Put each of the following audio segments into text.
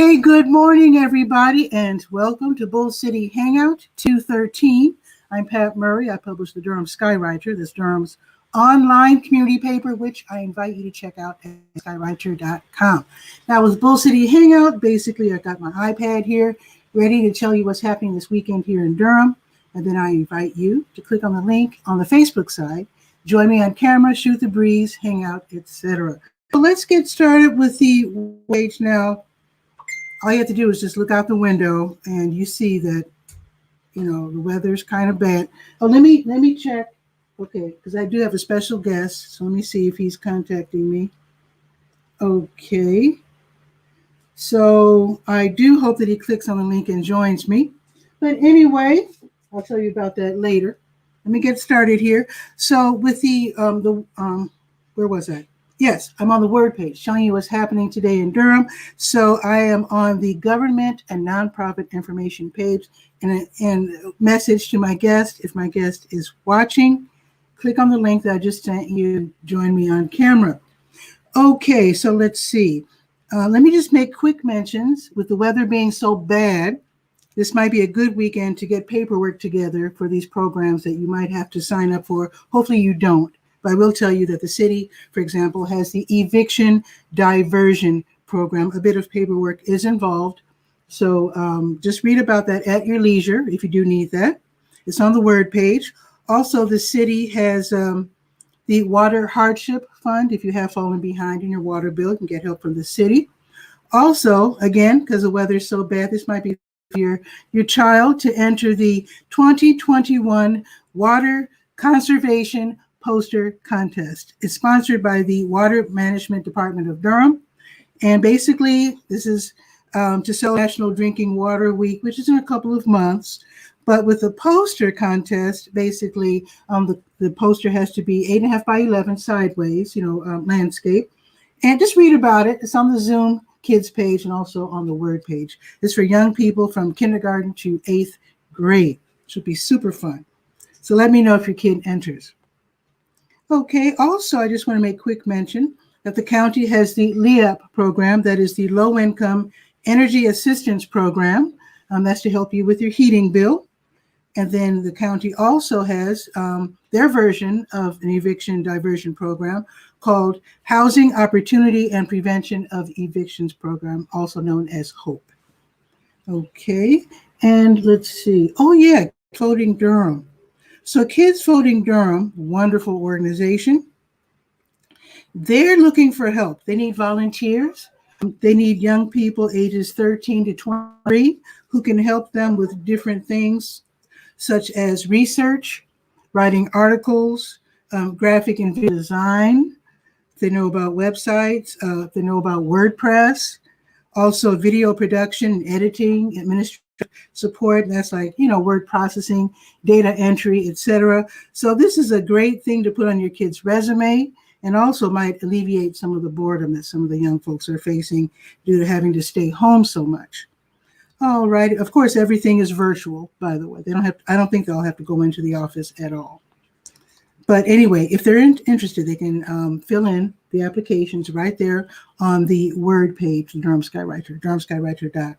Hey, good morning, everybody, and welcome to Bull City Hangout 213. I'm Pat Murray. I publish the Durham Skywriter. This Durham's online community paper, which I invite you to check out at skywriter.com. Now, with Bull City Hangout, basically, I got my iPad here ready to tell you what's happening this weekend here in Durham, and then I invite you to click on the link on the Facebook side. Join me on camera, shoot the breeze, hang out, etc. So let's get started with the page now. All you have to do is just look out the window and you see that, you know, the weather's kind of bad. Oh, let me check. Okay, because I do have a special guest. So let me see if he's contacting me. Okay. So I do hope that he clicks on the link and joins me. But anyway, I'll tell you about that later. Let me get started here. So with where was I? Yes, I'm on the Word page showing you what's happening today in Durham. So I am on the government and nonprofit information page, and a message to my guest. If my guest is watching, click on the link that I just sent you. Join me on camera. Okay, so let's see. Let me just make quick mentions. With the weather being so bad, this might be a good weekend to get paperwork together for these programs that you might have to sign up for. Hopefully you don't. But I will tell you that the city, for example, has the eviction diversion program. A bit of paperwork is involved. So just read about that at your leisure if you do need that. It's on the Word page. Also, the city has the Water Hardship Fund. If you have fallen behind in your water bill, you can get help from the city. Also, again, because the weather is so bad, this might be for your child to enter the 2021 Water Conservation Poster Contest. It's sponsored by the Water Management Department of Durham. And basically, this is to celebrate National Drinking Water Week, which is in a couple of months. But with the poster contest, basically, the poster has to be 8.5 by 11 sideways, landscape. And just read about it. It's on the Zoom Kids page and also on the Word page. It's for young people from kindergarten to 8th grade. It should be super fun. So let me know if your kid enters. Okay, also, I just want to make quick mention that the county has the LEAP program, that is the Low Income Energy Assistance Program. That's to help you with your heating bill. And then the county also has their version of an eviction diversion program called Housing Opportunity and Prevention of Evictions Program, also known as HOPE. Okay, and let's see. Oh, yeah, Voting Durham. So Kids Voting Durham, wonderful organization. They're looking for help. They need volunteers. They need young people ages 13 to 23 who can help them with different things such as research, writing articles, graphic and visual design. They know about websites. They know about WordPress. Also video production, editing, administrative support. That's like, word processing, data entry, etc. So this is a great thing to put on your kid's resume and also might alleviate some of the boredom that some of the young folks are facing due to having to stay home so much. All right. Of course, everything is virtual, by the way. I don't think they'll have to go into the office at all. But anyway, if they're interested, they can fill in the applications right there on the Word page, Durham Skywriter, durhamskywriter.com.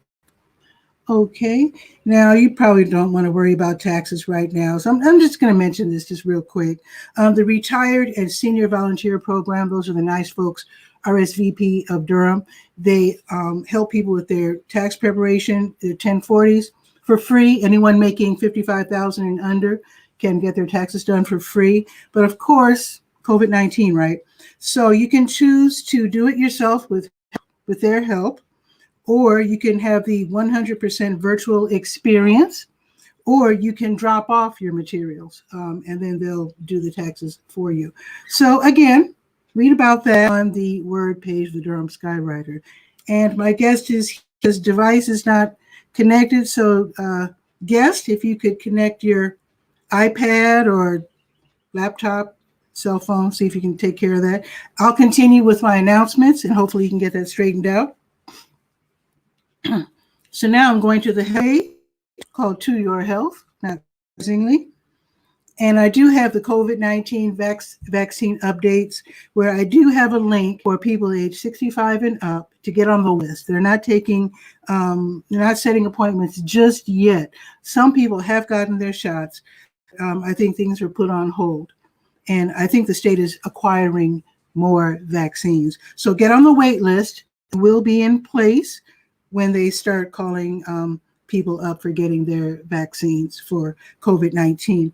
Okay, now you probably don't want to worry about taxes right now, so I'm just going to mention this just real quick. The Retired and Senior Volunteer Program, those are the nice folks, RSVP of Durham. They help people with their tax preparation, their 1040s for free. Anyone making $55,000 and under can get their taxes done for free. But of course, COVID-19, right? So you can choose to do it yourself with their help, or you can have the 100% virtual experience, or you can drop off your materials and then they'll do the taxes for you. So again, read about that on the Word page of the Durham Skywriter. And my guest his device is not connected. So guest, if you could connect your iPad or laptop, cell phone, see if you can take care of that. I'll continue with my announcements and hopefully you can get that straightened out. So now I'm going to the page called To Your Health, not surprisingly. And I do have the COVID-19 vaccine updates, where I do have a link for people age 65 and up to get on the list. They're not setting appointments just yet. Some people have gotten their shots. I think things are put on hold. And I think the state is acquiring more vaccines. So get on the wait list. It will be in place when they start calling people up for getting their vaccines for COVID-19.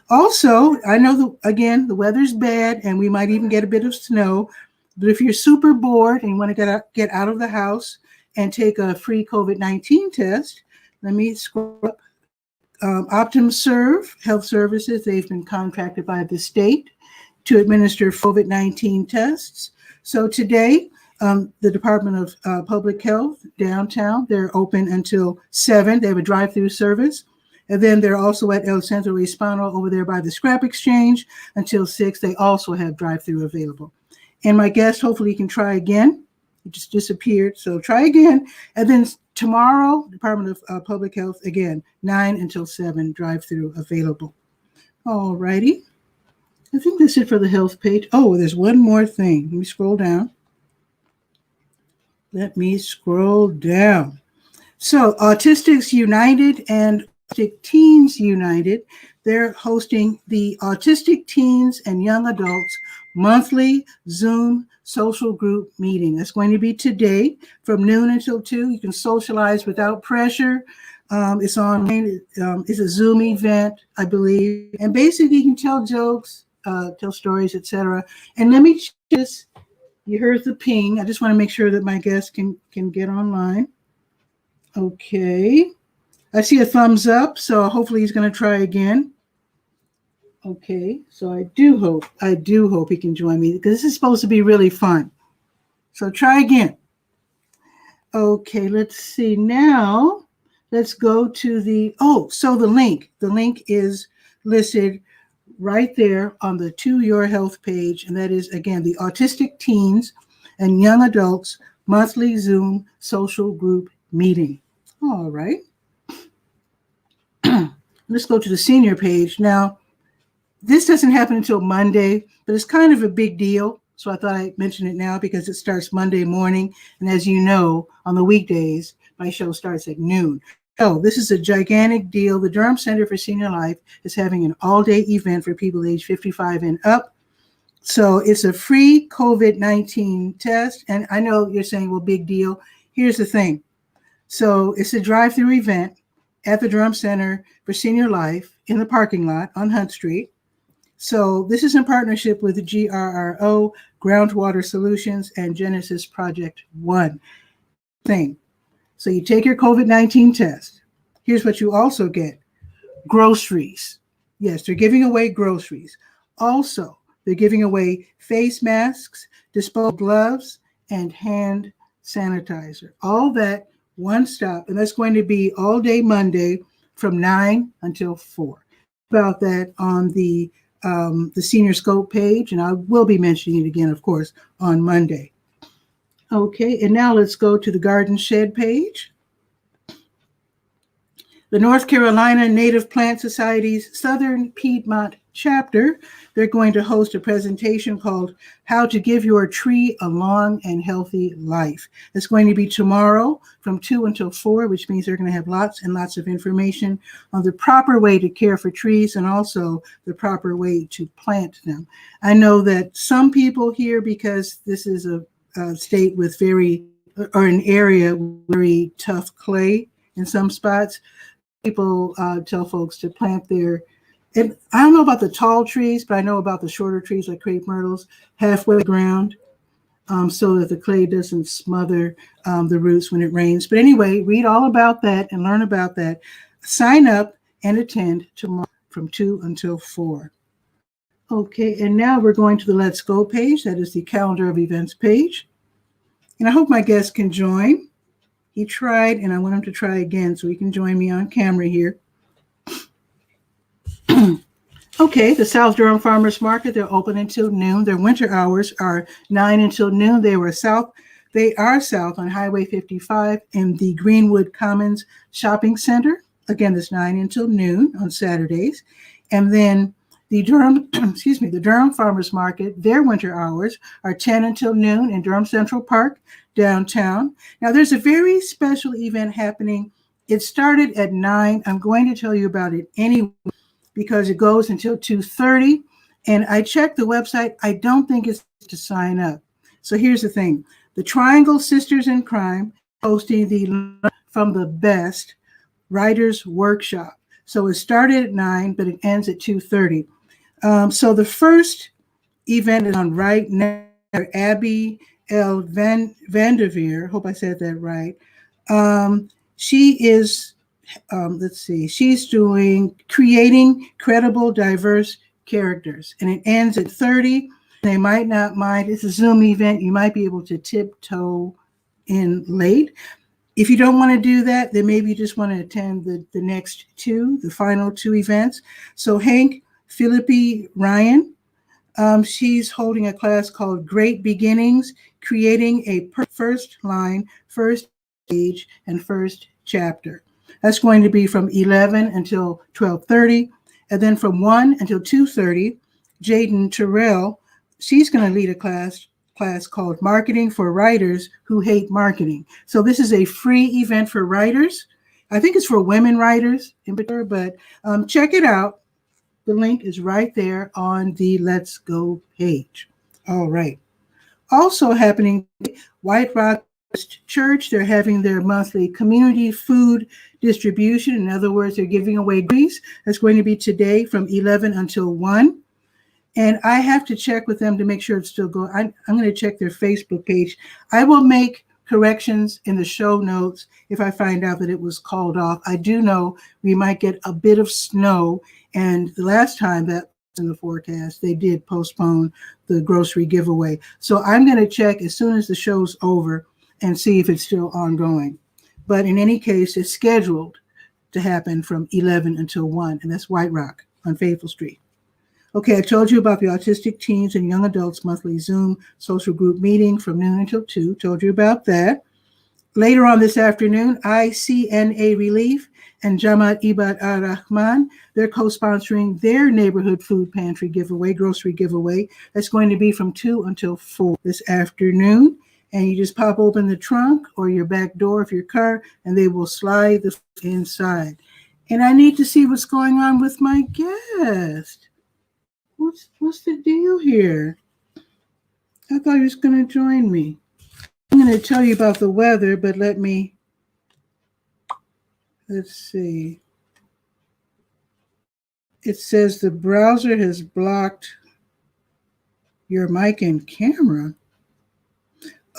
Also, I know, again, the weather's bad and we might even get a bit of snow. But if you're super bored and you want to get out of the house and take a free COVID-19 test, let me scroll up. 𝗕𝗨𝗟𝗟 Health Services, they've been contracted by the state to administer COVID-19 tests. So today, the Department of Public Health downtown, they're open until 7. They have a drive-through service. And then they're also at El Centro Hispano over there by the Scrap Exchange until 6. They also have drive-through available. And my guest, hopefully he can try again. He just disappeared. So try again. And then tomorrow, Department of Public Health, again, 9 until 7, drive-through available. All righty. I think that's it for the health page. Oh, there's one more thing. Let me scroll down. So Autistics United and Autistic Teens United, they're hosting the Autistic Teens and Young Adults monthly Zoom social group meeting. That's going to be today from noon until 2. You can socialize without pressure. It's online. It's a Zoom event, I believe. And basically you can tell jokes, tell stories, etc. And let me just, you heard the ping. I just want to make sure that my guest can get online. Okay. I see a thumbs up, so hopefully he's going to try again. Okay, so I do hope he can join me, because this is supposed to be really fun. So try again. Okay, let's see. Now, let's go to the link. The link is listed right there on the To Your Health page, and that is, again, the Autistic Teens and Young Adults monthly Zoom social group meeting. All right. Let's go to the senior page. Now, this doesn't happen until Monday, but it's kind of a big deal. So I thought I'd mention it now because it starts Monday morning. And as you know, on the weekdays, my show starts at noon. So this is a gigantic deal. The Durham Center for Senior Life is having an all-day event for people age 55 and up. So it's a free COVID-19 test. And I know you're saying, well, big deal. Here's the thing. So it's a drive-through event at the Durham Center for Senior Life in the parking lot on Hunt Street. So this is in partnership with the GRRO, Groundwater Solutions, and Genesis Project One thing. So you take your COVID-19 test. Here's what you also get. Groceries. Yes, they're giving away groceries. Also, they're giving away face masks, disposable gloves, and hand sanitizer. All that one stop, and that's going to be all day Monday from 9 until 4. About that on the Senior Scope page, and I will be mentioning it again, of course, on Monday. Okay, and now let's go to the Garden Shed page. The North Carolina Native Plant Society's Southern Piedmont chapter, they're going to host a presentation called How to Give Your Tree a Long and Healthy Life. It's going to be tomorrow from 2 until 4, which means they're going to have lots and lots of information on the proper way to care for trees and also the proper way to plant them. I know that some people here, because this is a state with an area with very tough clay in some spots, people tell folks to plant and I don't know about the tall trees, but I know about the shorter trees like crepe myrtles halfway ground, so that the clay doesn't smother the roots when it rains. But anyway, read all about that and learn about that. Sign up and attend tomorrow from 2 until 4. Okay, and now we're going to the Let's Go page. That is the calendar of events page. And I hope my guest can join. He tried, and I want him to try again so he can join me on camera here. Okay, the South Durham Farmers Market, they're open until noon. Their winter hours are 9 until noon. They are south on Highway 55 in the Greenwood Commons Shopping Center. Again, it's 9 until noon on Saturdays. And then The Durham, excuse me, the Durham Farmers Market, their winter hours are 10 until noon in Durham Central Park, downtown. Now, there's a very special event happening. It started at 9. I'm going to tell you about it anyway because it goes until 2:30. And I checked the website. I don't think it's to sign up. So here's the thing. The Triangle Sisters in Crime hosting the Learn from the Best Writers Workshop. So it started at 9, but it ends at 2:30. So the first event is on right now. Abby L. Vanderveer, hope I said that right. She is, let's see, she's doing Creating Credible Diverse Characters, and it ends at 30. They might not mind. It's a Zoom event. You might be able to tiptoe in late. If you don't want to do that, then maybe you just want to attend the next two, the final two events. So Hank Philippi Ryan, she's holding a class called Great Beginnings, Creating a First Line, First Page, and First Chapter. That's going to be from 11 until 12:30. And then from 1 until 2:30, Jaden Terrell, she's going to lead a class called Marketing for Writers Who Hate Marketing. So this is a free event for writers. I think it's for women writers in particular, but check it out. The link is right there on the Let's Go page. All right. Also happening, White Rock Church, they're having their monthly community food distribution. In other words, they're giving away goodies. That's going to be today from 11 until 1. And I have to check with them to make sure it's still going. I'm going to check their Facebook page. I will make corrections in the show notes if I find out that it was called off. I do know we might get a bit of snow. And the last time that was in the forecast, they did postpone the grocery giveaway. So I'm going to check as soon as the show's over and see if it's still ongoing. But in any case, it's scheduled to happen from 11 until 1. And that's White Rock on Faithful Street. Okay, I told you about the Autistic Teens and Young Adults monthly Zoom social group meeting from noon until 2. Told you about that. Later on this afternoon, ICNA Relief and Jamaat Ibad Ar-Rahman, they're co-sponsoring their neighborhood food pantry giveaway, grocery giveaway. That's going to be from 2 until 4 this afternoon. And you just pop open the trunk or your back door of your car, and they will slide the food inside. And I need to see what's going on with my guest. What's the deal here? I thought he was going to join me. I'm going to tell you about the weather, but let's see. It says the browser has blocked your mic and camera.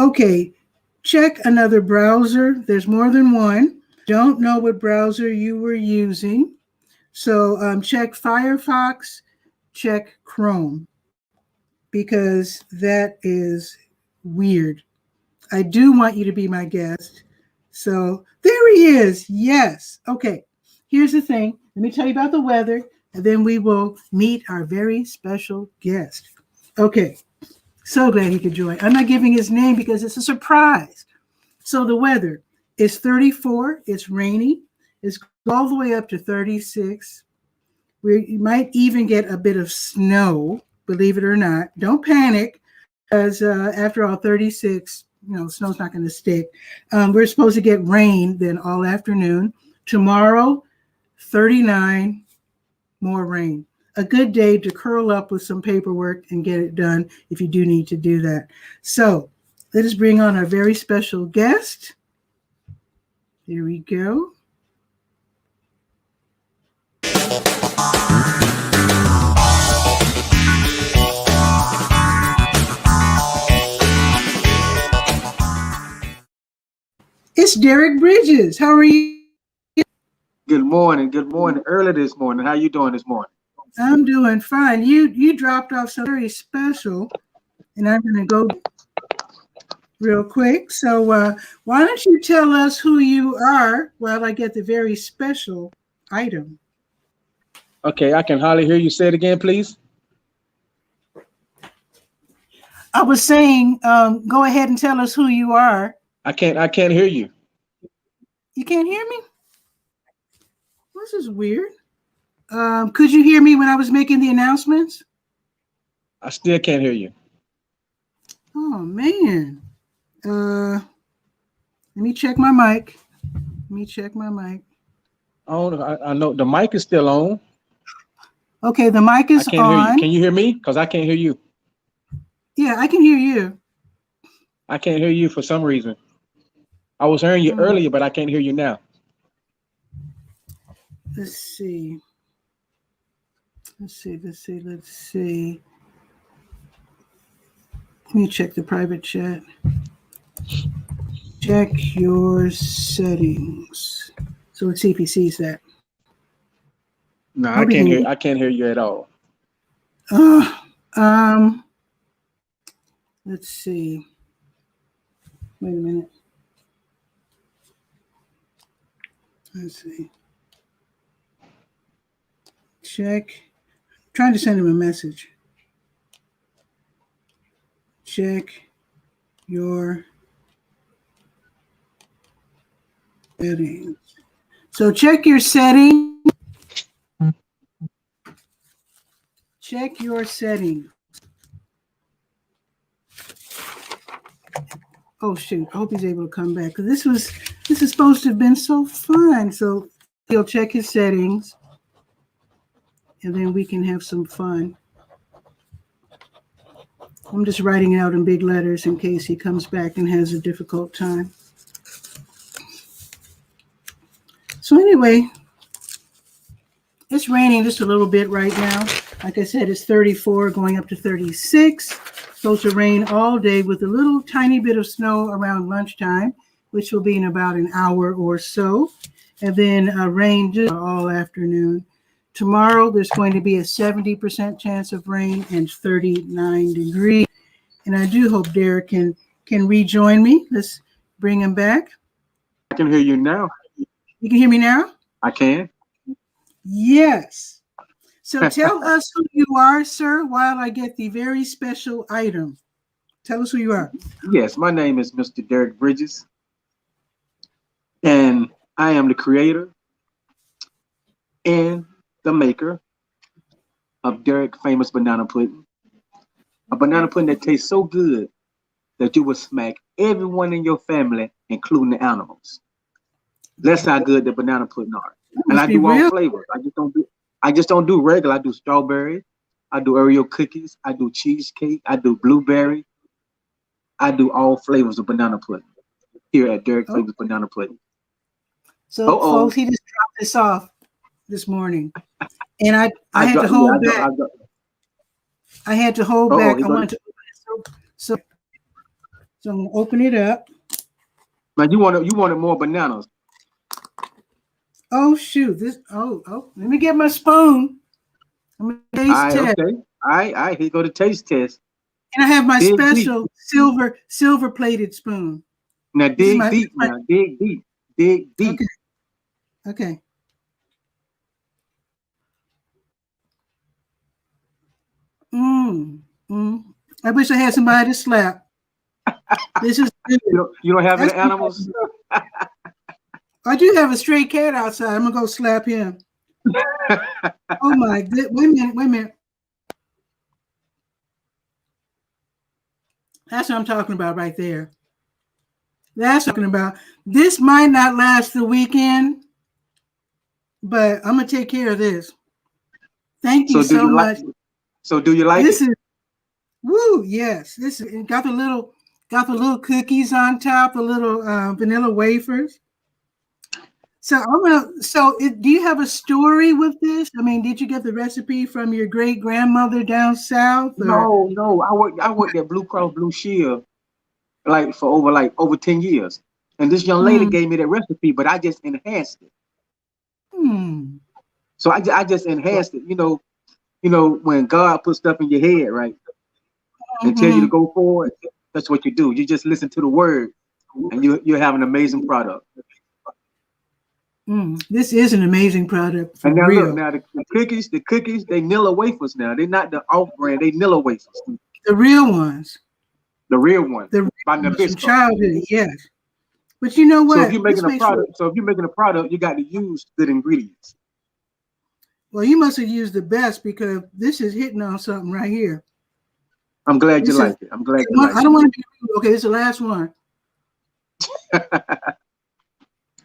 Okay, check another browser. There's more than one. Don't know what browser you were using. So check Firefox, check Chrome, because that is weird. I do want you to be my guest. So there he is. Yes. Okay. Here's the thing. Let me tell you about the weather, and then we will meet our very special guest. Okay. So glad he could join. I'm not giving his name because it's a surprise. So the weather is 34. It's rainy. It's all the way up to 36. You might even get a bit of snow, believe it or not. Don't panic, because after all, 36, snow's not going to stick. We're supposed to get rain then all afternoon. Tomorrow, 39, more rain. A good day to curl up with some paperwork and get it done if you do need to do that. So let us bring on our very special guest. Here we go. It's Derek Bridges. How are you? Good morning. Good morning. Early this morning. How you doing this morning? I'm doing fine. You dropped off something very special, and I'm going to go real quick. So why don't you tell us who you are while I get the very special item? Okay, I can hardly hear you. Say it again, please. I was saying, go ahead and tell us who you are. I can't hear you. You can't hear me? This is weird. Could you hear me when I was making the announcements? I still can't hear you. Oh man. Let me check my mic. I know the mic is still on. Okay, the mic is I can't hear you. on. Can you hear me? Because I can't hear you. Yeah, I can hear you. I can't hear you for some reason. I was hearing you earlier, but I can't hear you now. Let's see. Let me check the private chat. Check your settings. So let's see if he sees that. No, I can't hear you at all. Let's see. Wait a minute. Let's see. Check. I'm trying to send him a message. Check your settings. So check your settings. Check your settings. Oh shoot! I hope he's able to come back because this is supposed to have been so fun. So he'll check his settings, and then we can have some fun. I'm just writing it out in big letters in case he comes back and has a difficult time. So anyway, it's raining just a little bit right now. Like I said, it's 34 going up to 36. Supposed to rain all day with a little tiny bit of snow around lunchtime, which will be in about an hour or so. And then rain just all afternoon. Tomorrow, there's going to be a 70% chance of rain and 39 degrees. And I do hope Derek can rejoin me. Let's bring him back. I can hear you now. You can hear me now? I can. Yes. So tell us who you are, sir, while I get the very special item. Tell us who you are. Yes, my name is Mr. Derek Bridges, and I am the creator and the maker of Derek Famous Banana Pudding, a banana pudding that tastes so good that you will smack everyone in your family, including the animals. That's how good the banana pudding are. And I do all flavors. I just don't do regular. I do strawberry. I do Oreo cookies. I do cheesecake. I do blueberry. I do all flavors of banana pudding here at Derek Famous Banana Pudding. So, folks, he just dropped this off this morning, and I had to hold back. I had to hold back. I wanted to open it. So I'm gonna open it up. Man, you wanted more bananas. Oh shoot! Let me get my spoon. I'm gonna taste test. Okay. All right. Here go the taste test. And I have my special silver plated spoon. Now dig deep. Dig deep. Okay. I wish I had somebody to slap. This is good. You don't have any animals? I do have a stray cat outside. I'm gonna go slap him. Oh my good. Wait a minute. That's what I'm talking about right there. That's what I'm talking about. This might not last the weekend, but I'm gonna take care of this. Thank you so much. So do you like this it? Is woo, yes. This is got the little cookies on top, the little vanilla wafers. So do you have a story with this? I mean, did you get the recipe from your great grandmother down south? Or? No. I worked at Blue Cross Blue Shield for over 10 years. And this young lady gave me that recipe, but I just enhanced it. So I just enhanced it. You know, when God puts stuff in your head, right? And tell you to go forward, that's what you do. You just listen to the word and you have an amazing product. This is an amazing product. And now real. Look, now the cookies, they Nilla wafers now. They're not the off-brand, they Nilla wafers. The real ones. The real ones. The by real ones Nabisco. from childhood, yes. But you know what? So if you're making a product, you got to use good ingredients. Well, you must have used the best because this is hitting on something right here. I'm glad you like it. I'm glad you like I don't want to be rude. Okay, this is the last one. it.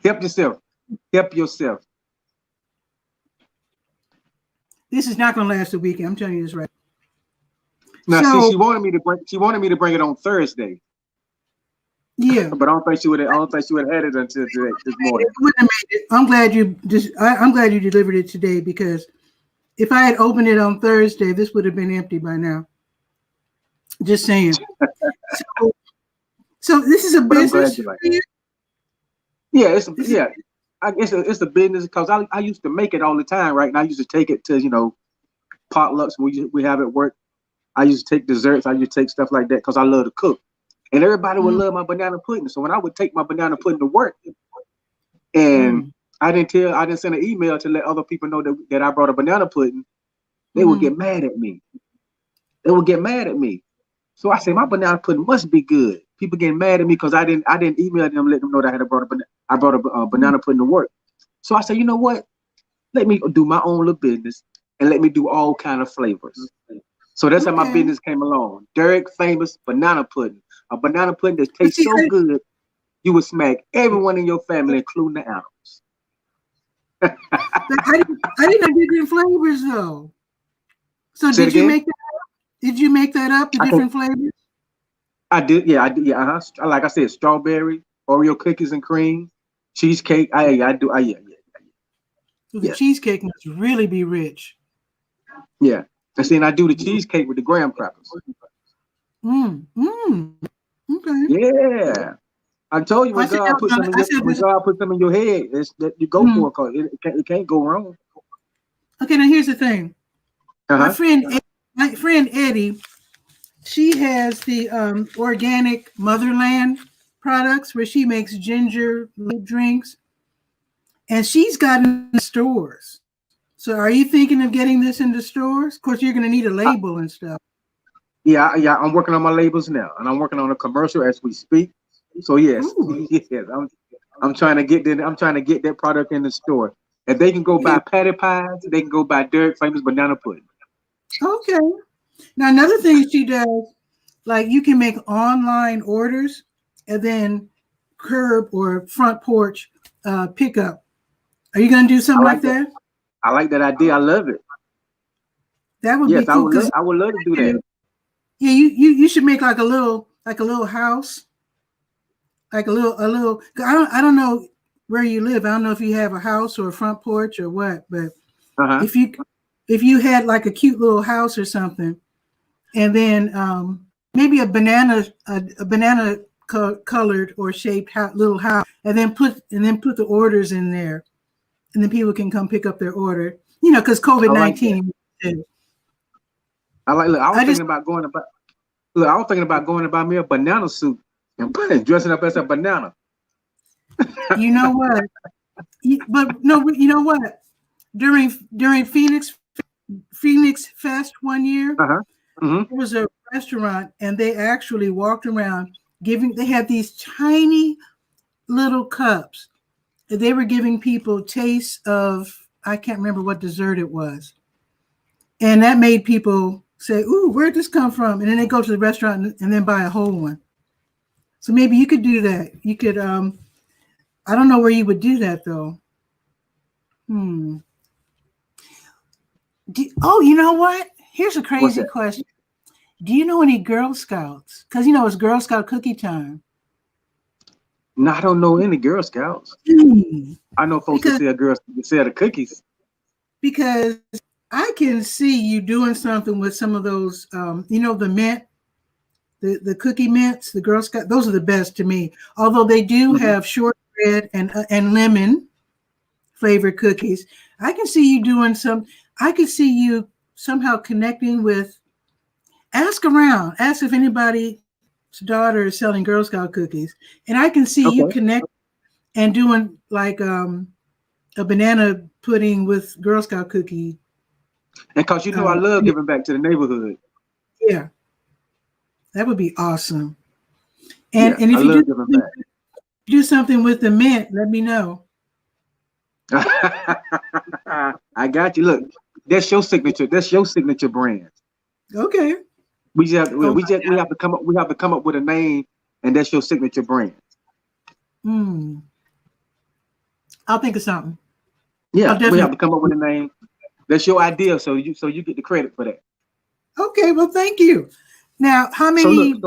Help yourself. Help yourself. This is not going to last a weekend. I'm telling you this right. Now, So, see, she wanted me to bring it on Thursday. Yeah, but I don't think she would have had it until this morning. I'm glad you delivered it today, because if I had opened it on Thursday, this would have been empty by now. Just saying. So this is a business for you? Yeah, I guess it's a business because I used to make it all the time, right? And I used to take it to potlucks we have at work. I used to take desserts. I used to take stuff like that because I love to cook. And everybody would love my banana pudding. So when I would take my banana pudding to work, and I didn't send an email to let other people know that I brought a banana pudding, they would get mad at me. They would get mad at me. So I said, my banana pudding must be good. People getting mad at me because I didn't email them, let them know that I brought a banana pudding to work. So I said, you know what? Let me do my own little business and let me do all kind of flavors. So that's how my business came along. Derek Famous Banana Pudding. A banana pudding that tastes so good, you would smack everyone in your family, including the animals. I didn't know different flavors though. So did you make that up? Did you make that up? The different flavors? I did. Yeah, I did. Yeah. Like I said, strawberry, Oreo cookies and cream, cheesecake. I do. Yeah. So the cheesecake must really be rich. Yeah. And then I do the cheesecake with the graham crackers. Okay. Yeah. I told you when God put something in your head, that you go for it, because it can't go wrong. Okay, now here's the thing. My friend Eddie, she has the organic Motherland products where she makes ginger drinks, and she's gotten in stores. So are you thinking of getting this into stores? Of course, you're going to need a label and stuff. Yeah, I'm working on my labels now, and I'm working on a commercial as we speak. So yes, I'm trying to get that. I'm trying to get that product in the store. If they can go buy patty pies, they can go buy Derek Famous Banana Pudding. Okay. Now another thing she does, like you can make online orders and then curb or front porch pickup. Are you going to do something like that? I like that idea. I love it. That would be cool. I would love to do that. Yeah, you should make like a little house, like a little. I don't know where you live. I don't know if you have a house or a front porch or what, but if you had like a cute little house or something, and then maybe a banana colored or shaped little house, and then put the orders in there, and then people can come pick up their order. Because COVID-19. I was thinking about going to buy me a banana suit and dressing up as a banana. You know what? But no, you know what? During Phoenix Fest one year, there was a restaurant, and they actually walked around they had these tiny little cups. They were giving people tastes of, I can't remember what dessert it was. And that made people say, ooh, where'd this come from? And then they go to the restaurant and then buy a whole one. So maybe you could do that. You could, I don't know where you would do that though. You know what? Here's a crazy question. Do you know any Girl Scouts? Because it's Girl Scout cookie time. No, I don't know any Girl Scouts. I know folks that sell the cookies. Because I can see you doing something with some of those, the mint, the cookie mints, the Girl Scout. Those are the best to me. Although they do have shortbread and lemon flavored cookies. I can see you doing I can see you somehow connecting with. Ask around. Ask if anybody's daughter is selling Girl Scout cookies, and I can see you connect and doing like a banana pudding with Girl Scout cookie. And because I love giving back to the neighborhood. Yeah, that would be awesome. And if you do something with the mint, let me know. I I got you. Look, that's your signature. That's your signature brand. Okay. We just have, Oh, we have to come up. We have to come up with a name, and that's your signature brand. I'll think of something. Yeah, we have to come up with a name. That's your idea, so you get the credit for that. Okay, well, thank you. Now, how long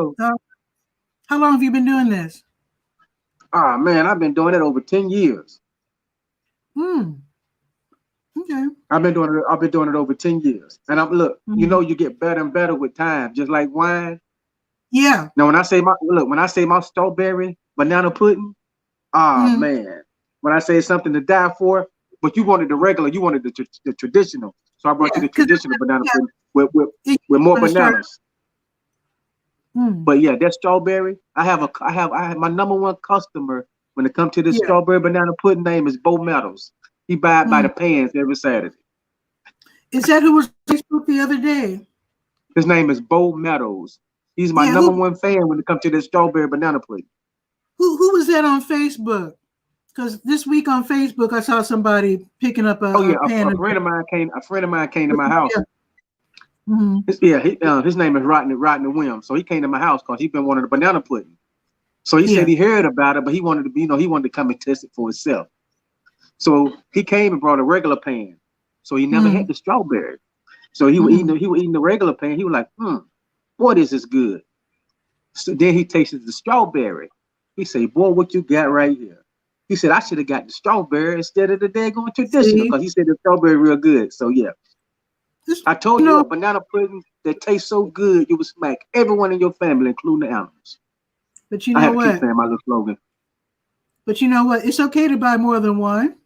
have you been doing this? Ah, man, I've been doing it over 10 years. Okay. I've been doing it over 10 years. And you know, you get better and better with time, just like wine. Yeah. Now, when I say my strawberry banana pudding, man, when I say something to die for, but you wanted the regular, you wanted the traditional. So I brought you the traditional banana pudding with more bananas. But yeah, that strawberry, I have my number one customer when it comes to this strawberry banana pudding name is 𝗕𝗨𝗟𝗟. He buy it by the pans every Saturday. Is that who was on Facebook the other day? His name is 𝗕𝗨𝗟𝗟. He's my number one fan when it comes to this strawberry banana pudding. Who was that on Facebook? Because this week on Facebook, I saw somebody picking up a pan. A friend of mine came to my house. Yeah. His name is Rodney Wim. So he came to my house because he's been wanting the banana pudding. So he said he heard about it, but he wanted to come and test it for himself. So he came and brought a regular pan. So he never had the strawberry. So he was eating the regular pan. He was like, boy, this is good. So then he tasted the strawberry. He said, boy, what you got right here? He said, I should have got the strawberry instead of the daggone traditional, because he said the strawberry real good. So yeah. I told you a banana pudding that tastes so good, you would smack everyone in your family, including the animals. But you know what? I had to keep saying my little slogan. But you know what? It's okay to buy more than one.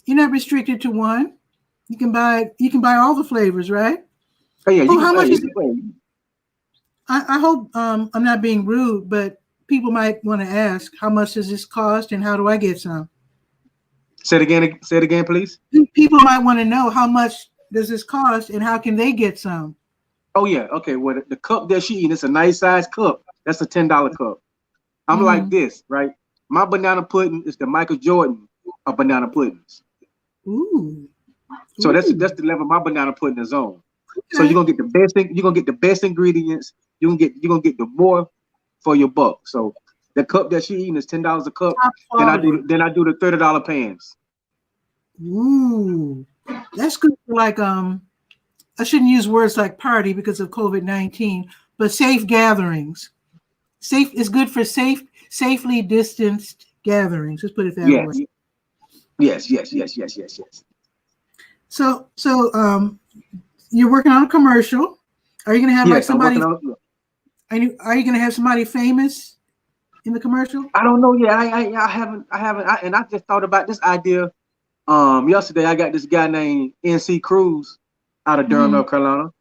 You're not restricted to one. You can buy all the flavors, right? Oh yeah. How much is it? I hope I'm not being rude, but people might want to ask, how much does this cost and how do I get some? Say it again, please. People might want to know, how much does this cost and how can they get some? Oh yeah, okay. Well, the cup that she eating, it's a nice size cup. That's a $10 cup. I'm like this, right? My banana pudding is the Michael Jordan of banana puddings. Ooh. So that's the level my banana pudding is on. Okay. So you're gonna get the best thing. You're gonna get the best ingredients. You're gonna get the more for your buck. So the cup that she eating is $10 a cup. Then I do the $30 pans. Ooh, that's good for like I shouldn't use words like party because of COVID-19, but safe gatherings. Safe is good for safely distanced gatherings. Let's put it that way. Yes. So you're working on a commercial. Are you gonna have like somebody? Are you gonna have somebody famous in the commercial? I don't know yet. I haven't. And I just thought about this idea. Yesterday I got this guy named 𝗕𝗨𝗟𝗧𝗬 out of Durham, North Carolina.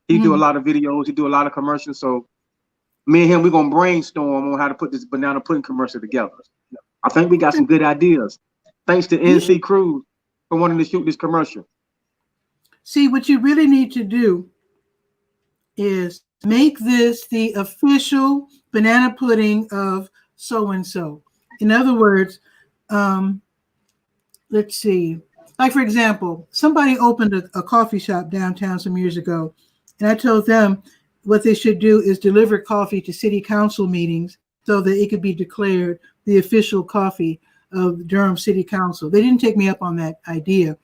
He do a lot of videos. He do a lot of commercials. So me and him, we're gonna brainstorm on how to put this banana pudding commercial together. I think we got some good ideas. Thanks to 𝗕𝗨𝗟𝗧𝗬 for wanting to shoot this commercial. See, what you really need to do is make this the official banana pudding of so-and-so. In other words, let's see. Like, for example, somebody opened a coffee shop downtown some years ago, and I told them what they should do is deliver coffee to city council meetings so that it could be declared the official coffee of Durham City Council. They didn't take me up on that idea,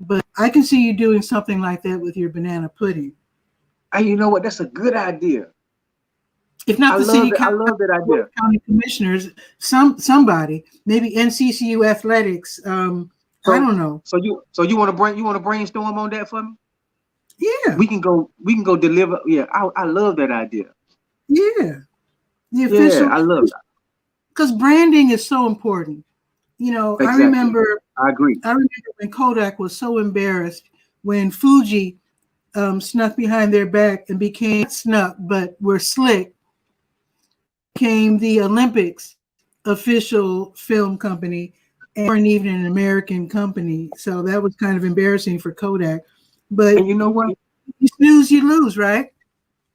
but I can see you doing something like that with your banana pudding. Hey, you know what? That's a good idea. If not the city council, I love that idea. County commissioners, somebody, maybe NCCU athletics. I don't know. So you want to brainstorm on that for me? Yeah. We can go deliver. Yeah, I love that idea. Yeah. The official. Yeah, I love it. Because branding is so important. You know, exactly. I remember when Kodak was so embarrassed when Fuji snuck behind their back and became snuck, but were slick, became the Olympics official film company and weren't even an American company. So that was kind of embarrassing for Kodak. But and you know what? You snooze, you lose, right?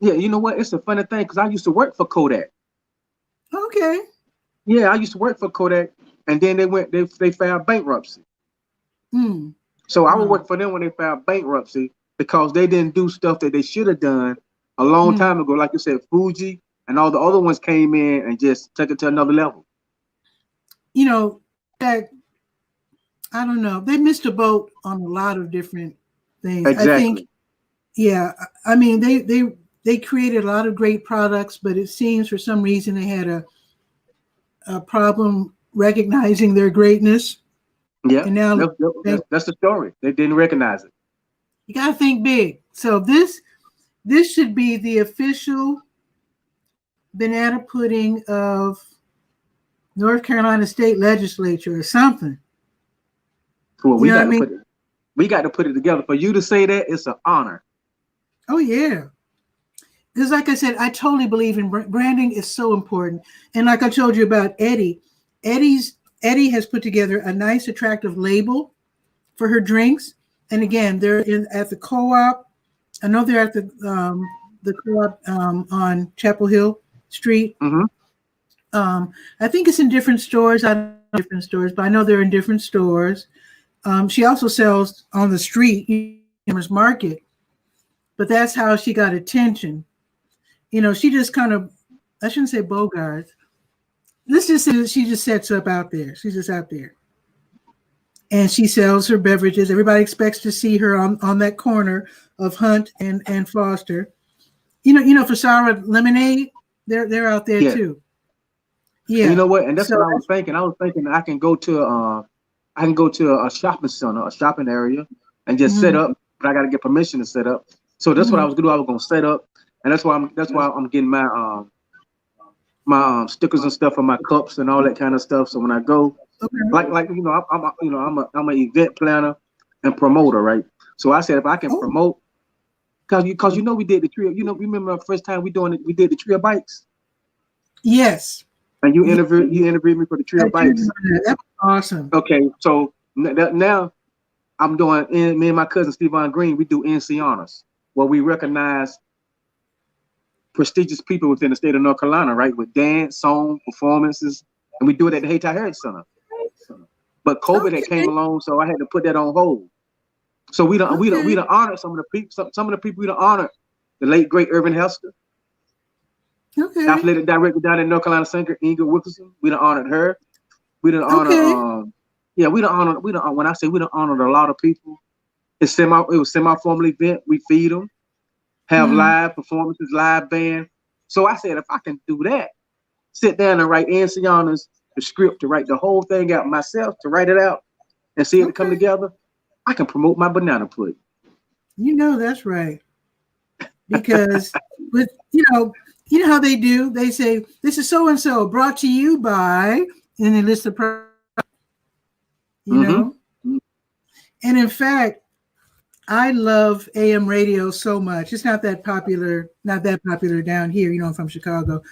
Yeah, you know what? It's a funny thing because I used to work for Kodak. Okay. Yeah, I used to work for Kodak, and then they filed bankruptcy. So I would work for them when they filed bankruptcy because they didn't do stuff that they should have done a long time ago. Like you said, Fuji and all the other ones came in and just took it to another level. You know, that I don't know. They missed a boat on a lot of different things. Exactly. I think, yeah. I mean, they created a lot of great products, but it seems for some reason they had a problem recognizing their greatness. Yeah, and now that's the story. They didn't recognize it. You got to think big. So this should be the official banana pudding of North Carolina State Legislature or something. Well, we got to put it together. For you to say that, it's an honor. Oh yeah, because like I said, I totally believe in branding is so important. And like I told you about Eddie has put together a nice, attractive label for her drinks. And again, they're at the co-op. I know they're at the co-op on Chapel Hill Street. I think it's in different stores. I don't know different stores, but I know they're in different stores. She also sells on the street, farmers market. But that's how she got attention. You know, she just kind of, I shouldn't say bogarts. Let's just say she just sets up out there. She's just out there. And she sells her beverages. Everybody expects to see her on that corner of Hunt and Foster. You know, for Sour Lemonade, they're out there too. Yeah. And you know what? And that's what I was thinking. I was thinking I can go to a shopping center, a shopping area, and just set up. But I got to get permission to set up. So that's what I was gonna do. I was gonna set up, and that's why I'm getting my my stickers and stuff on my cups and all that kind of stuff. So when I go, like you know, I'm an event planner and promoter, right? So I said if I can promote, because you know we did the trio. You know, remember the first time we did the trio bikes. Yes. And you interviewed me for the trio bikes. That was awesome. Okay, so now I'm doing me and my cousin Steven Green. We do NC Honors, where we recognize prestigious people within the state of North Carolina, right? With dance, song, performances, and we do it at the Haytai Heritage Center. But COVID had came along, so I had to put that on hold. So we don't honor some of the people. Some of the people we don't honor. The late great Irvin Hester, athletic director down in North Carolina Center, Inga Wilkerson. We don't honored her. We don't honor. We don't honor. When I say we don't honor a lot of people, it was semi-formal event. We feed them. Have live performances, live band. So I said, if I can do that, sit down and write NC Honors, the script, to write the whole thing out myself, to write it out and see it come together, I can promote my banana pudding. You know that's right. Because with you know how they do. They say this is so and so brought to you by, and they list the product. You know, and in fact, I love AM radio so much. It's not that popular down here. You know, I'm from Chicago,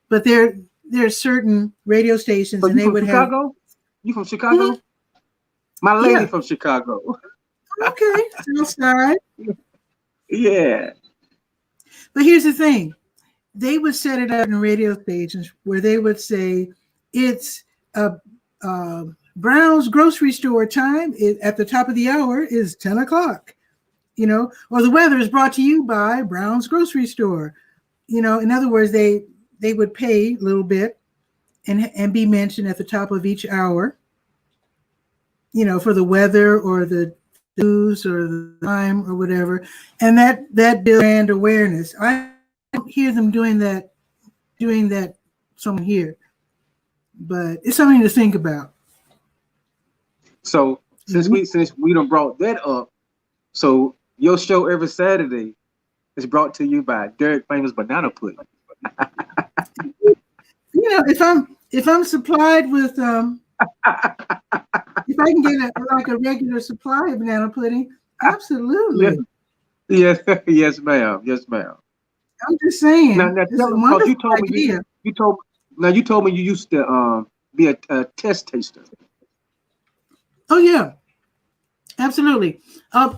but there's certain radio stations, and they would Chicago? have. You from Chicago? My lady from Chicago. Okay, South Side. Yeah. But here's the thing: they would set it up in radio stations where they would say it's Brown's grocery store time at the top of the hour is 10 o'clock, you know, or the weather is brought to you by Brown's grocery store. You know, in other words, they would pay a little bit and be mentioned at the top of each hour, you know, for the weather or the news or the time or whatever. And that builds brand awareness. I don't hear them doing that somewhere here, but it's something to think about. So since we done brought that up, so your show every Saturday is brought to you by Derek Famous Banana Pudding. You know, if I'm supplied with if I can get a regular supply of banana pudding, absolutely. Yes, yes, ma'am. Yes, ma'am. I'm just saying. Now it's a wonderful idea. You told me you used to be a test taster. Oh yeah, absolutely.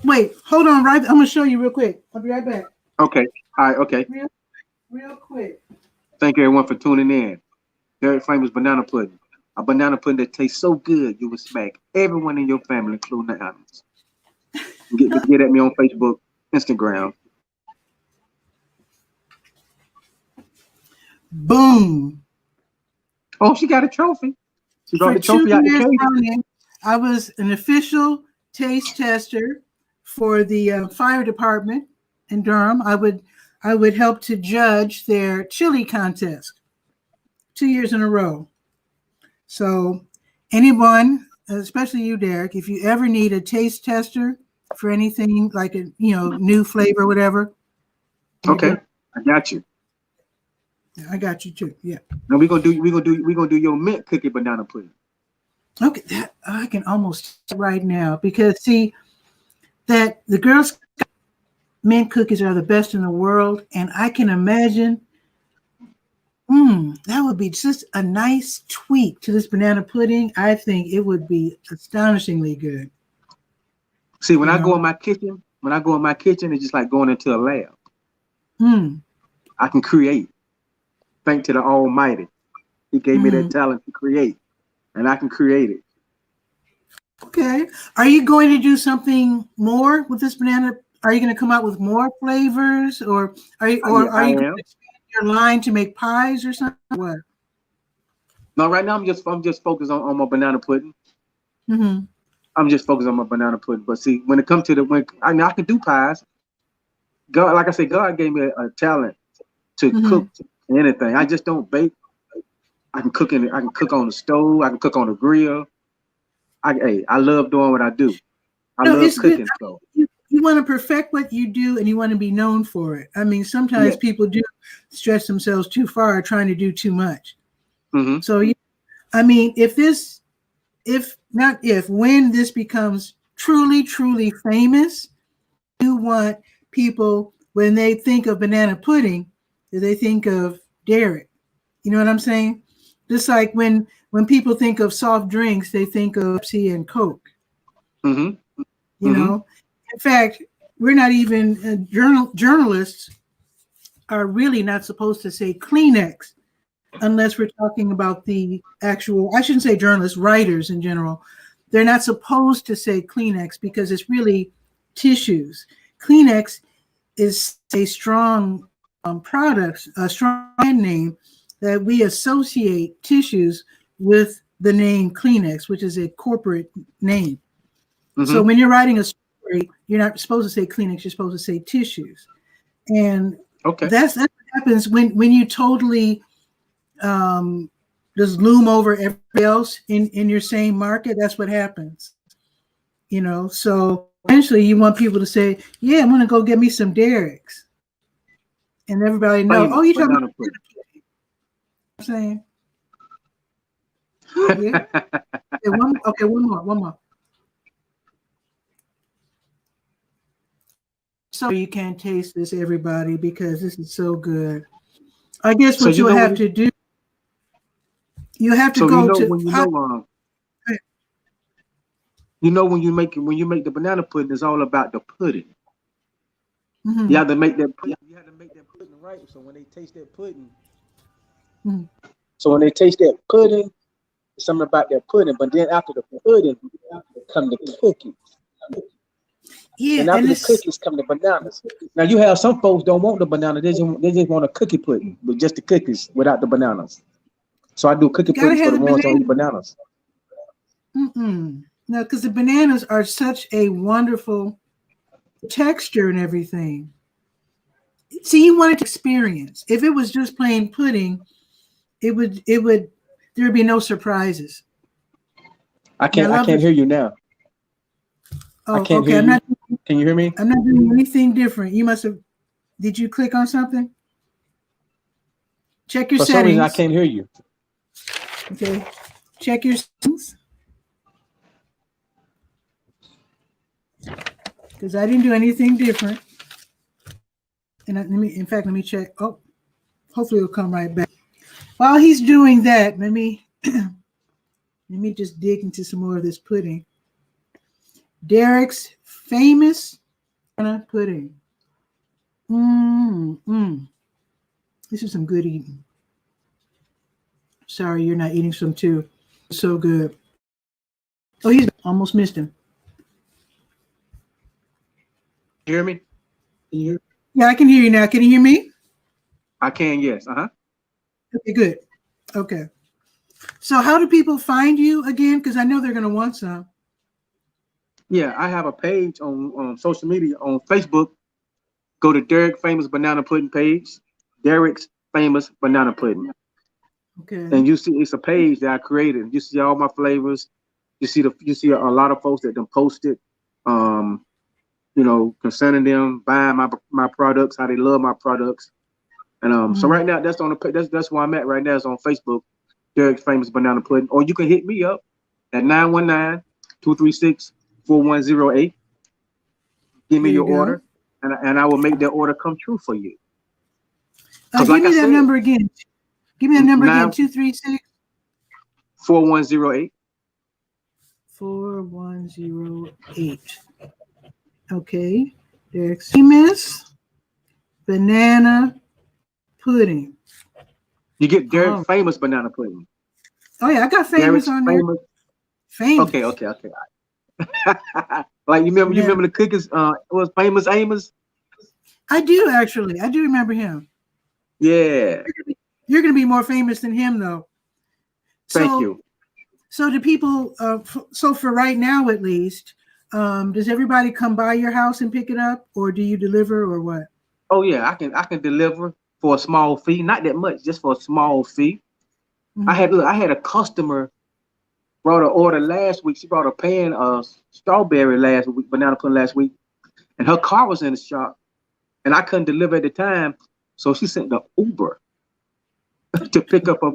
Wait, hold on, right? I'm gonna show you real quick. I'll be right back. Okay. All right. Okay. Real quick. Thank you everyone for tuning in. Derek Famous Banana Pudding, a banana pudding that tastes so good you will smack everyone in your family, including the animals. Get at me on Facebook, Instagram. Boom. Oh, she got a trophy. She brought For the 2 trophy out the years cage. running, I was an official taste tester for the fire department in Durham. I would help to judge their chili contest 2 years in a row. So anyone, especially you, Derek, if you ever need a taste tester for anything like a new flavor, whatever. Okay, I got you. I got you too. Yeah. Now we're gonna do your mint cookie banana pudding. Okay, that I can almost right now because see that the Girl Scout mint cookies are the best in the world, and I can imagine that would be just a nice tweak to this banana pudding. I think it would be astonishingly good. See, when I go in my kitchen, it's just like going into a lab. I can create. Thanks to the Almighty. He gave me that talent to create, and I can create it. Okay. Are you going to do something more with this banana? Are you going to come out with more flavors, or are you going to expand your line to make pies or something? What? No, right now I'm just focused on my banana pudding. I'm just focused on my banana pudding. But see, when it comes to I can do pies. God, like I said, God gave me a talent to cook anything. I just don't bake. I can cook I can cook on the stove. I can cook on the grill. I love doing what I do. I love cooking. So you want to perfect what you do, and you want to be known for it. I mean, sometimes people do stretch themselves too far, trying to do too much. So, I mean, when this becomes truly, truly famous, you want people, when they think of banana pudding, they think of Derek. You know what I'm saying? Just like when people think of soft drinks, they think of Pepsi and Coke. You know, in fact, we're not even journalists are really not supposed to say Kleenex unless we're talking about the actual. I shouldn't say journalists, writers in general. They're not supposed to say Kleenex because it's really tissues. Kleenex is a strong product, a strong brand name that we associate tissues with the name Kleenex, which is a corporate name. So when you're writing a story, you're not supposed to say Kleenex, you're supposed to say tissues. And that's what happens when you totally just loom over everybody else in your same market. That's what happens. So eventually you want people to say, yeah, I'm going to go get me some Derek's. And everybody know, you're talking about pudding. I'm saying. Yeah. One more. So you can't taste this, everybody, because this is so good. I guess what you'll have to do, you have to go to. When you make the banana pudding, it's all about the pudding. You have to make that pudding. You have to make that pudding right. So when they taste that pudding, it's something about that pudding. But then after the pudding, come the cookies. Yeah, and after the cookies come the bananas. Now you have some folks don't want the banana; they just want a cookie pudding with just the cookies without the bananas. So I do cookie pudding for the ones that eat bananas. No, because the bananas are such a wonderful texture and everything. See, you wanted to experience. If it was just plain pudding, there'd be no surprises. I can't hear you now. Oh, I can't hear you. Can you hear me? I'm not doing anything different. You must have. Did you click on something? Check your settings. For some reason, I can't hear you. Okay. Check your settings. Because I didn't do anything different. And let me check. Oh, hopefully it'll come right back. While he's doing that, let me just dig into some more of this pudding. Derek's famous pudding. This is some good eating. Sorry, you're not eating some too. So good. Oh, he's almost missed him. Hear me? Yeah, I can hear you now. Can you hear me? I can, yes. Okay, good. Okay. So how do people find you again? Because I know they're going to want some. Yeah, I have a page on social media on Facebook. Go to Derek Famous Banana Pudding page. Derek's Famous Banana Pudding. Okay. And you see it's a page that I created. You see all my flavors. You see a lot of folks that done posted, concerning them buying my products, how they love my products. And so right now that's that's where I'm at right now is on Facebook, Derek's Famous Banana Pudding. Or you can hit me up at 919-236-4108. Give me your order, and I will make that order come true for you. Give me that number again. Give me that number again. 236 4108. 4108. Okay. Derek's Famous Banana Pudding. You get Derek Famous Banana Pudding. Oh yeah, I got famous on there. Famous. Okay. Like you remember the cookies? It was Famous Amos. I do actually. I do remember him. Yeah. You're gonna be more famous than him though. Thank you. So do people? So for right now, at least, does everybody come by your house and pick it up, or do you deliver, or what? Oh yeah, I can deliver for a small fee, not that much, just for a small fee. I had a customer brought an order last week. She brought a pan of strawberry banana pudding last week, and her car was in the shop, and I couldn't deliver at the time, so she sent the Uber to pick up a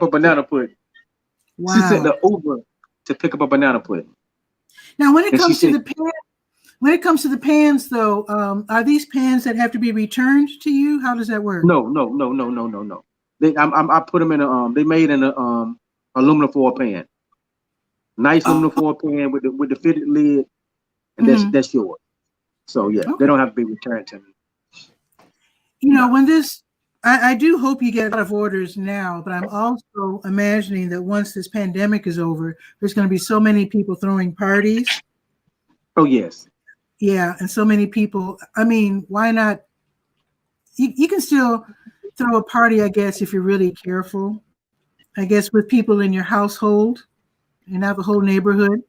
banana pudding. Wow. She sent the Uber to pick up a banana pudding. Now, when it comes to the pans, though, are these pans that have to be returned to you? How does that work? No. I put them in they made in a aluminum foil pan. Nice aluminum foil pan with the fitted lid, and that's yours. So yeah, they don't have to be returned to me. When I do hope you get a lot of orders now, but I'm also imagining that once this pandemic is over, there's going to be so many people throwing parties. Oh yes. Yeah, and so many people. I mean, why not? You can still throw a party, I guess, if you're really careful. I guess with people in your household and not the whole neighborhood.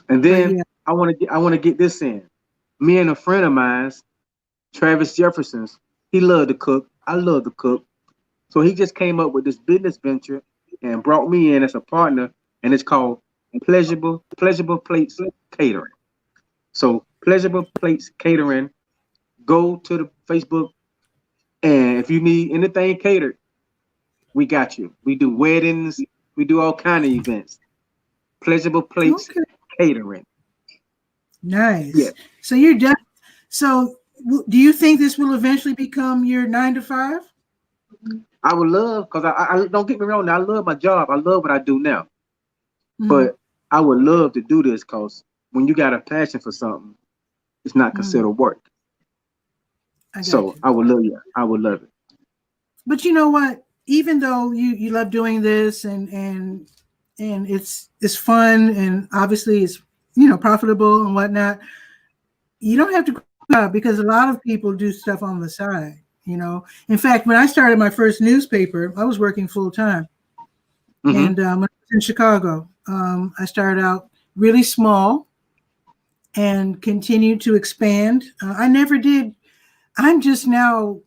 And then I want to get this in. Me and a friend of mine, Travis Jefferson's, he loved to cook. I love to cook. So he just came up with this business venture and brought me in as a partner, and it's called Pleasurable Plates Catering. So Pleasurable Plates Catering, go to the Facebook, and if you need anything catered, we got you. We do weddings, we do all kind of events. Pleasurable Plates Catering. Nice. Yeah. So you're done. So do you think this will eventually become your 9-to-5? I would love, because I don't get me wrong, I love my job. I love what I do now. But I would love to do this because when you got a passion for something, it's not considered work. I would love it. But you know what? Even though you love doing this and it's fun and obviously it's profitable and whatnot, you don't have to because a lot of people do stuff on the side. In fact, when I started my first newspaper, I was working full time, and when I was in Chicago, I started out really small and continued to expand. I never did. I'm just now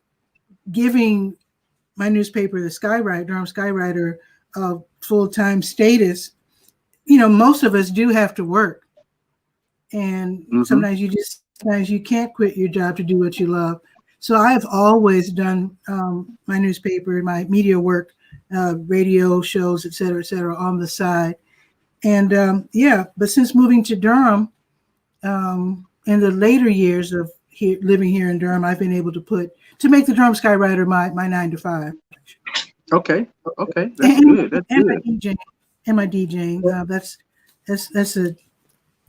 giving my newspaper, the Durham Skywriter, full-time status. Most of us do have to work, and sometimes you can't quit your job to do what you love. So I have always done my newspaper, my media work, radio shows, et cetera, on the side. And but since moving to Durham, in the later years of living here in Durham, I've been able to make the Durham Skywriter my 9-to-5. Okay, that's good. That's good. My DJing.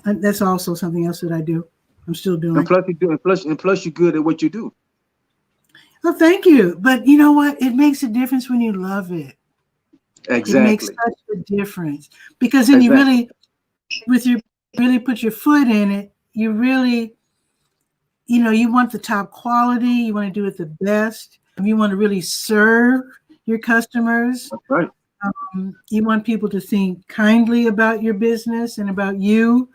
That's also something else that I do. I'm still doing. And plus you're good at what you do. Well, thank you. But you know what? It makes a difference when you love it. Exactly. It makes such a difference because then you really put your foot in it. You really you want the top quality. You want to do it the best. You want to really serve your customers. That's right. You want people to think kindly about your business and about you.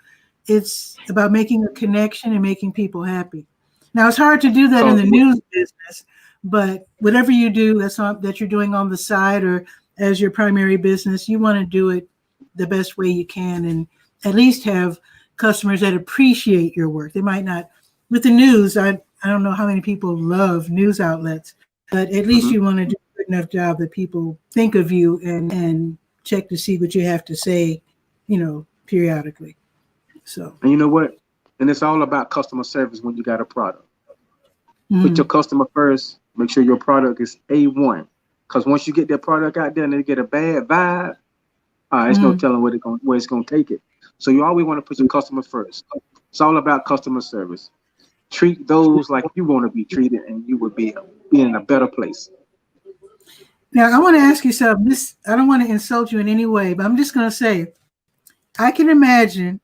It's about making a connection and making people happy. Now, it's hard to do that in the news business, but whatever you do that you're doing on the side or as your primary business, you want to do it the best way you can and at least have customers that appreciate your work. They might not, with the news, I don't know how many people love news outlets, but at least you want to do a good enough job that people think of you and check to see what you have to say, periodically. So, and you know what? And it's all about customer service when you got a product. Put your customer first. Make sure your product is A1. Because once you get that product out there and they get a bad vibe, it's no telling where it's gonna take it. So you always want to put your customer first. It's all about customer service. Treat those like you want to be treated, and you would be in a better place. Now, I want to ask you something. I don't want to insult you in any way, but I'm just going to say, I can imagine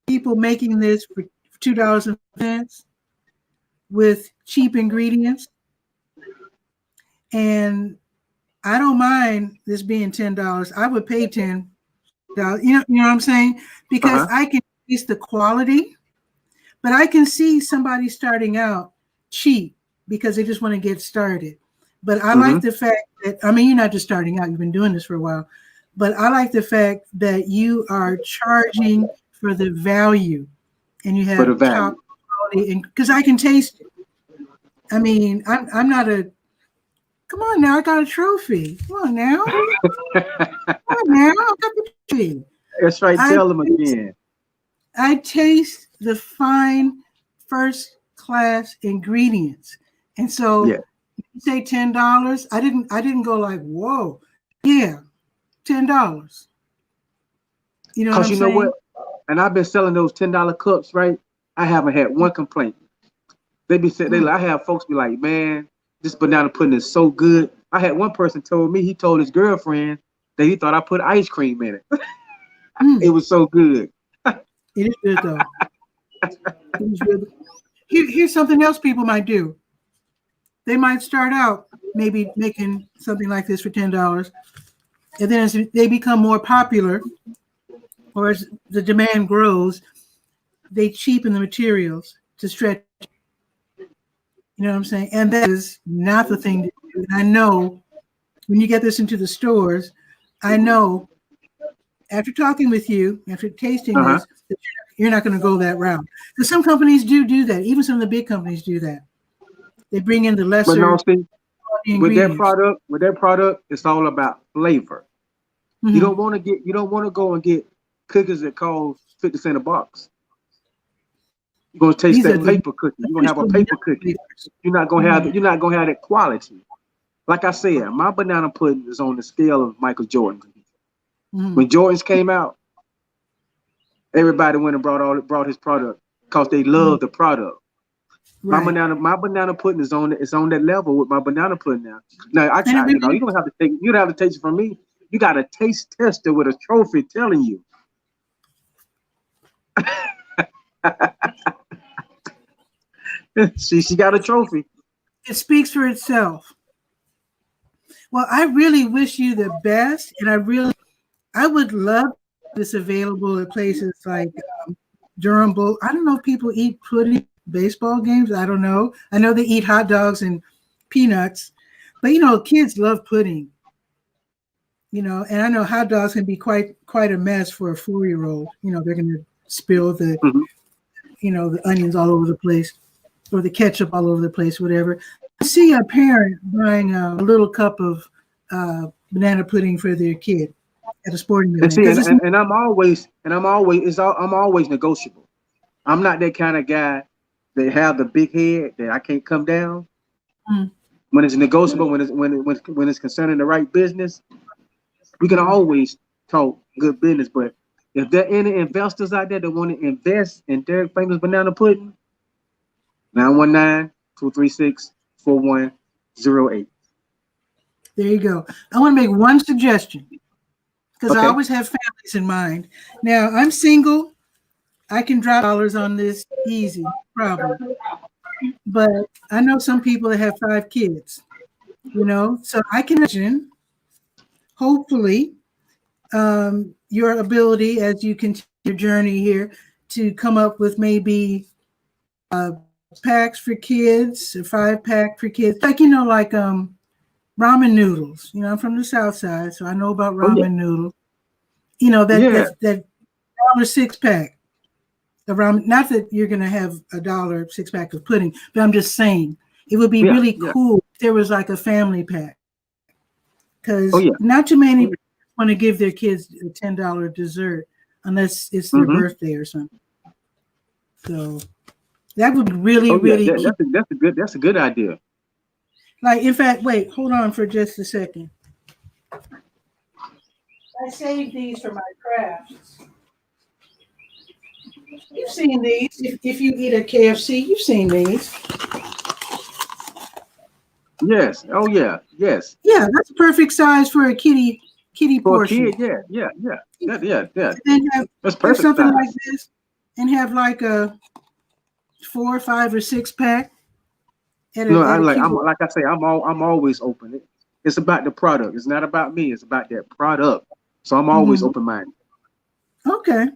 people making this for $2.50 with cheap ingredients, and I don't mind this being $10. I would pay $10. You know what I'm saying? Because I can taste the quality, but I can see somebody starting out cheap because they just want to get started. But I like the fact that, you're not just starting out, you've been doing this for a while, but I like the fact that you are charging for the value and you have top quality, and because I can taste it. I'm not come on now, I got a trophy. Come on now. Come on now, I got the trophy. That's right, tell them again. I taste the fine first class ingredients. And so you say $10, I didn't go like, whoa, yeah, $10. You know what I'm saying? Because you know what? And I've been selling those $10 cups, right? I haven't had one complaint. I have folks be like, man, this banana pudding is so good. I had one person told me he told his girlfriend that he thought I put ice cream in it. It was so good. It is good though. It is good. Here's something else people might do. They might start out maybe making something like this for $10, and then as they become more popular, or as the demand grows, they cheapen the materials to stretch. You know what I'm saying? And that is not the thing to do. And I know when you get this into the stores, I know after talking with you, after tasting this, that you're not going to go that route. Because some companies do that. Even some of the big companies do that. They bring in the lesser. But no, see, with their product, it's all about flavor. You don't want to go and get cookies that cost 50 cents a box. You're gonna taste that paper cookie. You're gonna have a paper cookie. You're not gonna have that quality. Like I said, my banana pudding is on the scale of Michael Jordan. When Jordans came out, everybody went and brought his product because they love the product. Right. My banana pudding is on that level with my banana pudding now. Now you don't have to taste it from me. You got a taste tester with a trophy telling you. she got a trophy. It speaks for itself. Well, I really wish you the best, and I would love this available at places like Durham. I don't know if people eat pudding baseball games. I don't know. I know they eat hot dogs and peanuts, but kids love pudding. And I know hot dogs can be quite a mess for a 4-year-old. They're going to spill the the onions all over the place, or the ketchup all over the place, whatever. I see a parent buying a little cup of banana pudding for their kid at a sporting event. And I'm always negotiable. I'm not that kind of guy that have the big head that I can't come down. When it's negotiable, when it's concerning the right business, we can always talk good business. But if there are any investors out there that want to invest in Derek Famous Banana Pudding, 919-236-4108. There you go. I want to make one suggestion because I always have families in mind. Now, I'm single. I can drop dollars on this easy, problem. But I know some people that have 5 kids, so I can imagine, hopefully, your ability as you continue your journey here to come up with maybe packs for kids, a 5-pack for kids, like ramen noodles. I'm from the South Side, so I know about ramen noodles. That $1 6-pack of ramen. Not that you're gonna have a $1 6-pack of pudding, but I'm just saying it would be really cool if there was like a family pack, because not too many want to give their kids a $10 dessert unless it's their birthday or something. So that would really that's a good idea. Like, in fact, wait, hold on for just a second. I saved these for my crafts. You've seen these. If you eat at KFC, you've seen these. Yes. Oh yeah. Yes. Yeah, that's a perfect size for a kitty portion. Kid, yeah. And then that's perfect. Something size. like this, and have like a 4, 5, or 6-pack. Like I say, I'm always open. It's about the product. It's not about me. It's about that product. So I'm always open-minded. Okay.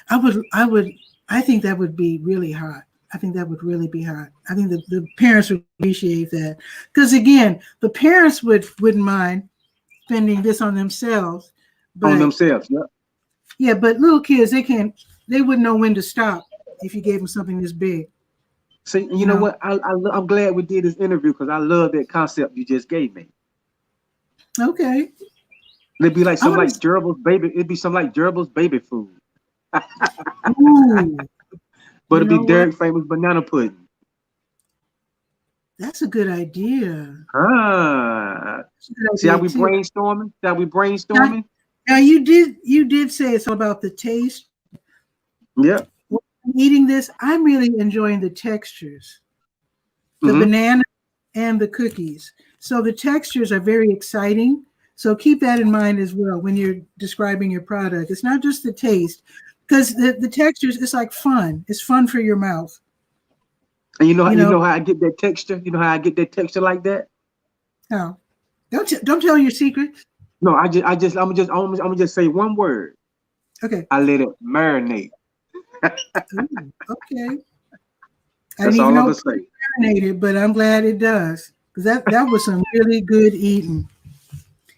I think that would be really hot. I think that would really be hot. I think that the parents would appreciate that. Because again, the parents wouldn't mind spending this on themselves. Yeah, but little kids, they wouldn't know when to stop if you gave them something this big. See, you know what? I'm glad we did this interview because I love that concept you just gave me. Okay. It'd be like some like Ds's baby. It'd be some like Ds's baby food. Ooh, but it'd be Derek famous banana pudding. That's a good idea. See how we brainstorming? Now you did say it's all about the taste. Yeah. When I'm eating this, I'm really enjoying the textures, the banana and the cookies. So the textures are very exciting. So keep that in mind as well when you're describing your product. It's not just the taste, because the textures, it's like fun. It's fun for your mouth. And you know how I get that texture? You know how I get that texture like that? No. Don't tell your secrets. No, I'm gonna just say one word. Okay. I let it marinate. Ooh, okay. That's all I'm gonna say. Marinated, but I'm glad it does, because that was some really good eating.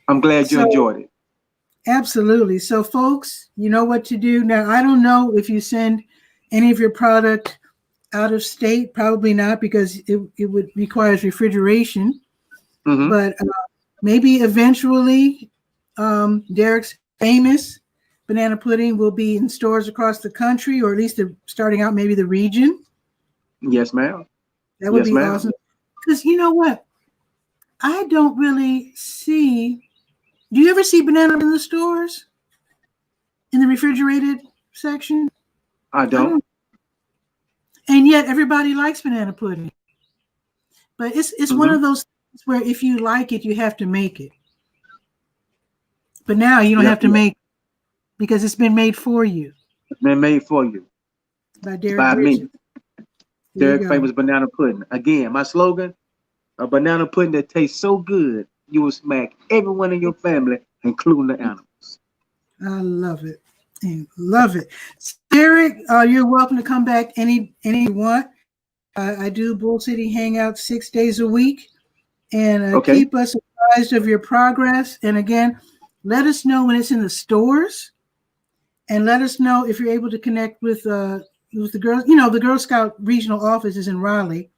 I'm glad you enjoyed it. Absolutely. So, folks, you know what to do. Now, I don't know if you send any of your product out of state. Probably not, because it would requires refrigeration. But maybe eventually, Derek's famous banana pudding will be in stores across the country, or at least starting out, maybe the region. Yes, ma'am. That would be awesome. Because you know what? I don't really see. Do you ever see banana in the stores? In the refrigerated section? I don't. And yet everybody likes banana pudding. But it's one of those things where if you like it, you have to make it. But now you don't have to make it, because it's been made for you. It's been made for you. By me. Derek famous banana pudding. Again, my slogan, a banana pudding that tastes so good, you will smack everyone in your family, including the animals. I love it. Love it. Derek, you're welcome to come back any you want. I do Bull City Hangouts 6 days a week, and keep us apprised of your progress. And again, let us know when it's in the stores, and let us know if you're able to connect with the girls. The Girl Scout regional office is in Raleigh.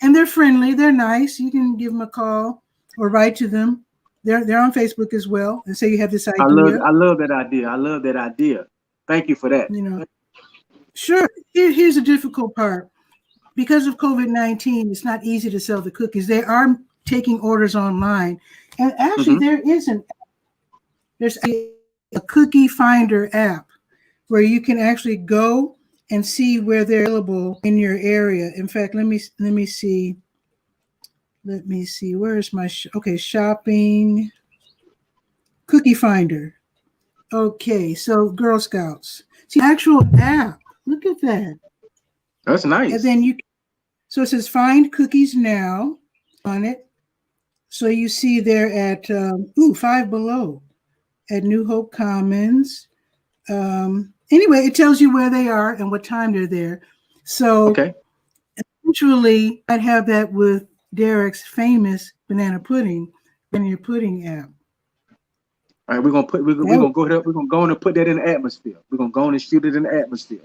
And they're friendly. They're nice. You can give them a call or write to them. They're on Facebook as well, and say you have this idea. I love that idea. Thank you for that. Sure. Here's the difficult part. Because of COVID-19, it's not easy to sell the cookies. They are taking orders online, and actually there's a cookie finder app where you can actually go and see where they're available in your area. In fact, let me see. Where is my shopping cookie finder? Okay, so Girl Scouts. See, actual app. Look at that. That's nice. And then so it says find cookies now on it. So you see there at, Five Below at New Hope Commons. Anyway, it tells you where they are and what time they're there. So Okay. eventually I'd have that with Derek's famous banana pudding app. All right, we're gonna go ahead. We're gonna go on and put that in the atmosphere. We're gonna go on and shoot it in the atmosphere.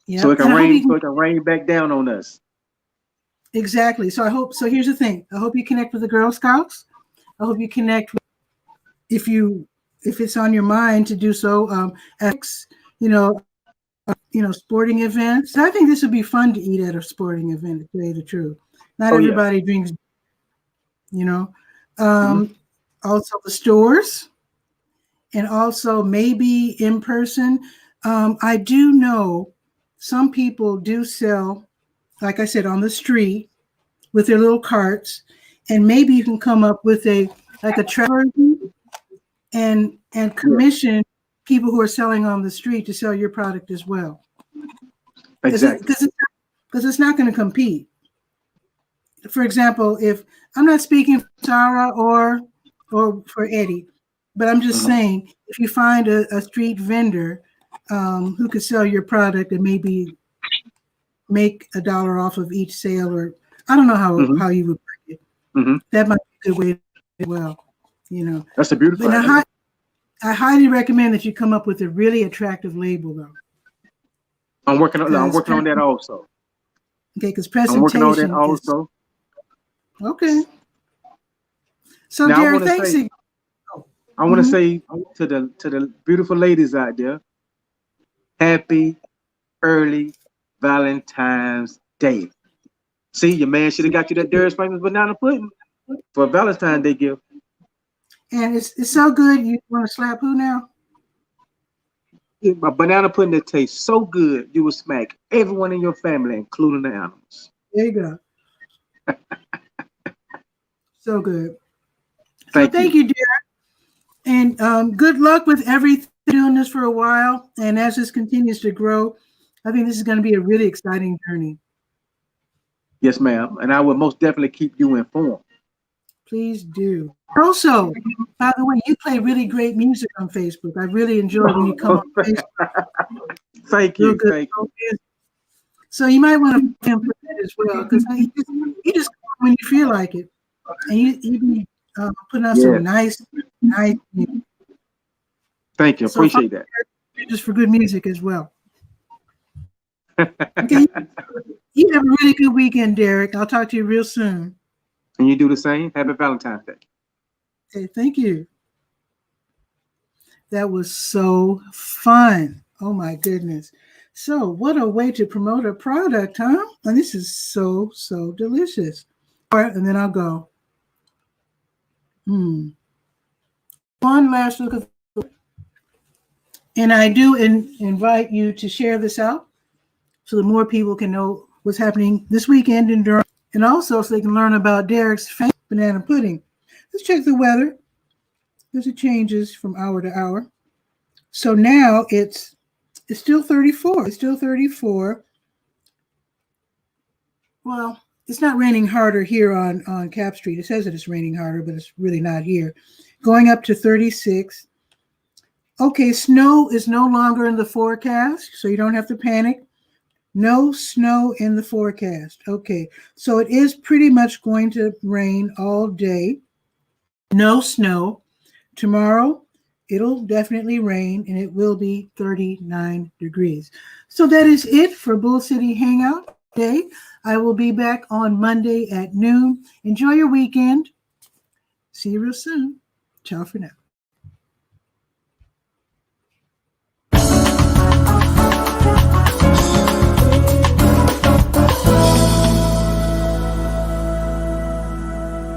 Yeah. So it can rain back down on us. Exactly. So here's the thing. I hope you connect with the Girl Scouts. I hope you connect with, if it's on your mind to do so, sporting events. I think this would be fun to eat at a sporting event, to tell you the truth. Not everybody drinks, also the stores, and also maybe in person. I do know some people do sell, like I said, on the street with their little carts, and maybe you can come up with a travel and commission people who are selling on the street to sell your product as well. Exactly. Because it's not going to compete. For example, if I'm not speaking for Sarah or for Eddie, but I'm just saying, if you find a street vendor who could sell your product and maybe make $1 off of each sale, or I don't know how you would break it. That might be a good way as well. That's a beautiful idea. I highly recommend that you come up with a really attractive label, though. I'm working on that also. Okay, because presentation. I'm working on that also. Okay. So, now, Derek, thanks. I want to say to the beautiful ladies out there, happy early Valentine's Day. See, your man should have got you that Derek's famous banana pudding for a Valentine's Day gift. And it's so good. You want to slap who now? A banana pudding that tastes so good, you will smack everyone in your family, including the animals. There you go. So good. Thank you, Derek. And good luck with everything, doing this for a while. And as this continues to grow, I think this is going to be a really exciting journey. Yes, ma'am. And I will most definitely keep you informed. Please do. Also, by the way, you play really great music on Facebook. I really enjoy when you come on Facebook. Thank you. Thank you. So you might want to him for that as well, because you just come when you feel like it, and you be putting out some nice music. Thank you. Appreciate that. Just for good music as well. Okay. You have a really good weekend, Derek. I'll talk to you real soon. And you do the same. Happy Valentine's Day. Okay, thank you. That was so fun. Oh my goodness. So what a way to promote a product, huh? And this is so, so delicious. All right, and then I'll go. One last look at the, and I do invite you to share this out so that more people can know what's happening this weekend in Durham, and also so they can learn about Derek's famous banana pudding. Let's check the weather, because it changes from hour to hour. So now it's still 34. It's still 34. Well, it's not raining harder here on Cap Street. It says that it's raining harder, but it's really not here. Going up to 36. Okay, snow is no longer in the forecast, so you don't have to panic. No snow in the forecast. Okay, so it is pretty much going to rain all day. No snow. Tomorrow, it'll definitely rain, and it will be 39 degrees. So that is it for Bull City Hangout Day. I will be back on Monday at noon. Enjoy your weekend. See you real soon. Ciao for now.